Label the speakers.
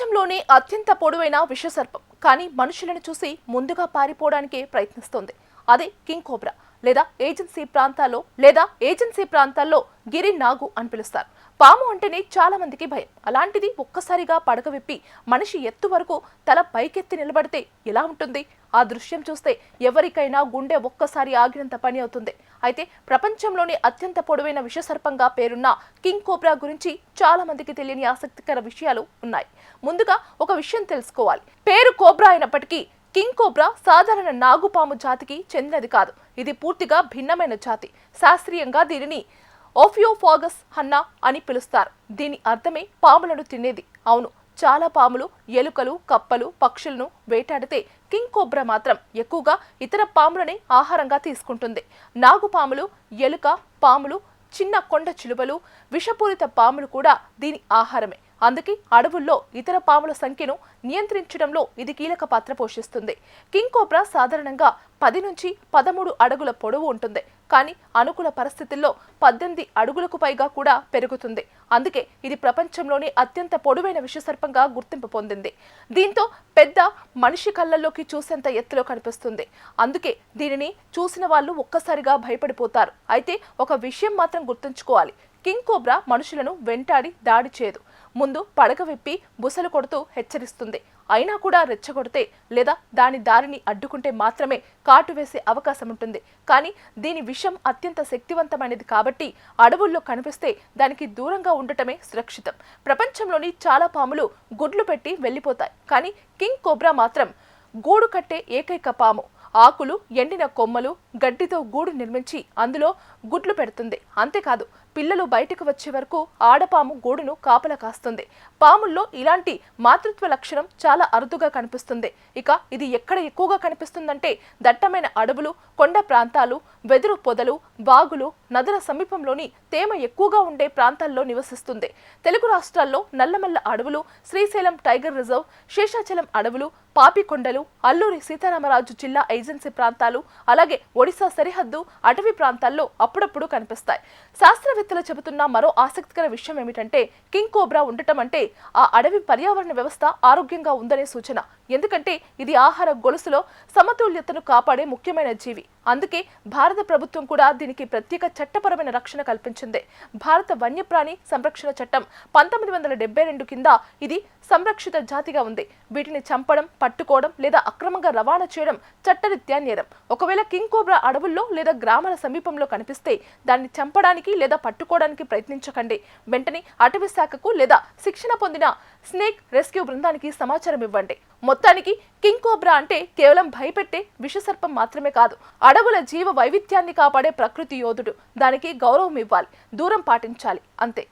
Speaker 1: ప్రపంచంలోనే అత్యంత పొడవైన విషసర్పం కానీ మనుషులను చూసి ముందుగా పారిపోవడానికి ప్రయత్నిస్తుంది. అదే కింగ్ కోబ్రా లేదా ఏజెన్సీ ప్రాంతాల్లో గిరి నాగు అని పిలుస్తారు. పాము అంటేనే చాలా మందికి భయం. అలాంటిది ఒక్కసారిగా పడగ విప్పి మనిషి ఎత్తు వరకు తల పైకెత్తి నిలబడితే ఎలా ఉంటుంది? ఆ దృశ్యం చూస్తే ఎవరికైనా గుండె ఒక్కసారి ఆగినంత పని అవుతుంది. అయితే ప్రపంచంలోని అత్యంత పొడవైన విషసర్పంగా పేరున్న కింగ్ కోబ్రా గురించి చాలా మందికి తెలియని ఆసక్తికర విషయాలు ఉన్నాయి. ముందుగా ఒక విషయం తెలుసుకోవాలి. పేరు కోబ్రా అయినప్పటికీ కింగ్ కోబ్రా సాధారణ నాగుపాము జాతికి చెందినది కాదు. ఇది పూర్తిగా భిన్నమైన జాతి. శాస్త్రీయంగా దీనిని ఓఫియోఫాగస్ హన్నా అని పిలుస్తారు. దీని అర్థమే పాములను తినేది. అవును, చాలా పాములు, ఎలుకలు, కప్పలు, పక్షులను వేటాడితే కింగ్ కోబ్రా మాత్రం ఎక్కువగా ఇతర పాములని ఆహారంగా తీసుకుంటుంది. నాగుపాములు, ఎలుక పాములు, చిన్న కొండ చిలువలు, విషపూరిత పాములు కూడా దీని ఆహారమే. అందుకే అడవుల్లో ఇతర పాముల సంఖ్యను నియంత్రించడంలో ఇది కీలక పాత్ర పోషిస్తుంది. కింగ్ కోబ్రా సాధారణంగా 10 నుంచి 13 అడుగుల పొడవు ఉంటుంది. కానీ అనుకూల పరిస్థితుల్లో 18 అడుగులకు పైగా కూడా పెరుగుతుంది. అందుకే ఇది ప్రపంచంలోనే అత్యంత పొడవైన విషసర్పంగా గుర్తింపు పొందింది. దీంతో పెద్ద మనిషి కళ్ళల్లోకి చూసేంత ఎత్తులో కనిపిస్తుంది. అందుకే దీనిని చూసిన వాళ్ళు ఒక్కసారిగా భయపడిపోతారు. అయితే ఒక విషయం మాత్రం గుర్తుంచుకోవాలి. కింగ్ కోబ్రా మనుషులను వెంటాడి దాడి చేయదు. ముందు పడగ విప్పి బుసలు కొడుతూ హెచ్చరిస్తుంది. అయినా కూడా రెచ్చగొడితే లేదా దాని దారిని అడ్డుకుంటే మాత్రమే కాటు వేసే అవకాశం ఉంటుంది. కానీ దీని విషం అత్యంత శక్తివంతమైనది కాబట్టి అడవుల్లో కనిపిస్తే దానికి దూరంగా ఉండటమే సురక్షితం. ప్రపంచంలోని చాలా పాములు గుడ్లు పెట్టి వెళ్ళిపోతాయి. కానీ కింగ్ కోబ్రా మాత్రం గూడు కట్టే ఏకైక పాము. ఆకులు, ఎండిన కొమ్మలు, గడ్డితో గూడు నిర్మించి అందులో గుడ్లు పెడుతుంది. అంతేకాదు, పిల్లలు బయటకు వచ్చే వరకు ఆడపాము గూడును కాపలా కాస్తుంది. పాముల్లో ఇలాంటి మాతృత్వ లక్షణం చాలా అరుదుగా కనిపిస్తుంది. ఇక ఇది ఎక్కడ ఎక్కువగా కనిపిస్తుందంటే దట్టమైన అడవులు, కొండ ప్రాంతాలు, వెదురు పొదలు, వాగులు, నదుల సమీపంలోని తేమ ఎక్కువగా ఉండే ప్రాంతాల్లో నివసిస్తుంది. తెలుగు రాష్ట్రాల్లో నల్లమల్ల అడవులు, శ్రీశైలం టైగర్ రిజర్వ్, శేషాచలం అడవులు, పాపికొండలు, అల్లూరి సీతారామరాజు జిల్లా ఏజెన్సీ ప్రాంతాలు, అలాగే ఒడిశా సరిహద్దు అటవీ ప్రాంతాల్లో అప్పుడప్పుడు కనిపిస్తాయి. శాస్త్రవేత్తలు చెబుతున్న మరో ఆసక్తికర విషయం ఏమిటంటే కింగ్ కోబ్రా ఉండటం అంటే ఆ అడవి పర్యావరణ వ్యవస్థ ఆరోగ్యంగా ఉందనే సూచన. ఎందుకంటే ఇది ఆహార గొలుసులో సమతుల్యతను కాపాడే ముఖ్యమైన జీవి. అందుకే భారత ప్రభుత్వం కూడా దీనికి ప్రత్యేక చట్టపరమైన రక్షణ కల్పించింది. భారత వన్యప్రాణి సంరక్షణ చట్టం 1972 కింద ఇది సంరక్షిత జాతిగా ఉంది. వీటిని చంపడం, పట్టుకోవడం లేదా అక్రమంగా రవాణా చేయడం చట్టరీత్యా నేరం. ఒకవేళ కింగ్ కోబ్రా అడవుల్లో లేదా గ్రామాల సమీపంలో కనిపిస్తే దాన్ని చంపడానికి లేదా పట్టుకోవడానికి ప్రయత్నించకండి. వెంటనే అటవీ శాఖకు లేదా శిక్షణ పొందిన స్నేక్ రెస్క్యూ బృందానికి సమాచారం ఇవ్వండి. మొత్తానికి కింగ్ కోబ్రా అంటే కేవలం భయపెట్టే విషసర్పం మాత్రమే కాదు, అడవుల జీవ వైవిధ్యాన్ని కాపాడే ప్రకృతి యోధుడు. దానికి గౌరవం ఇవ్వాలి, దూరం పాటించాలి, అంతే.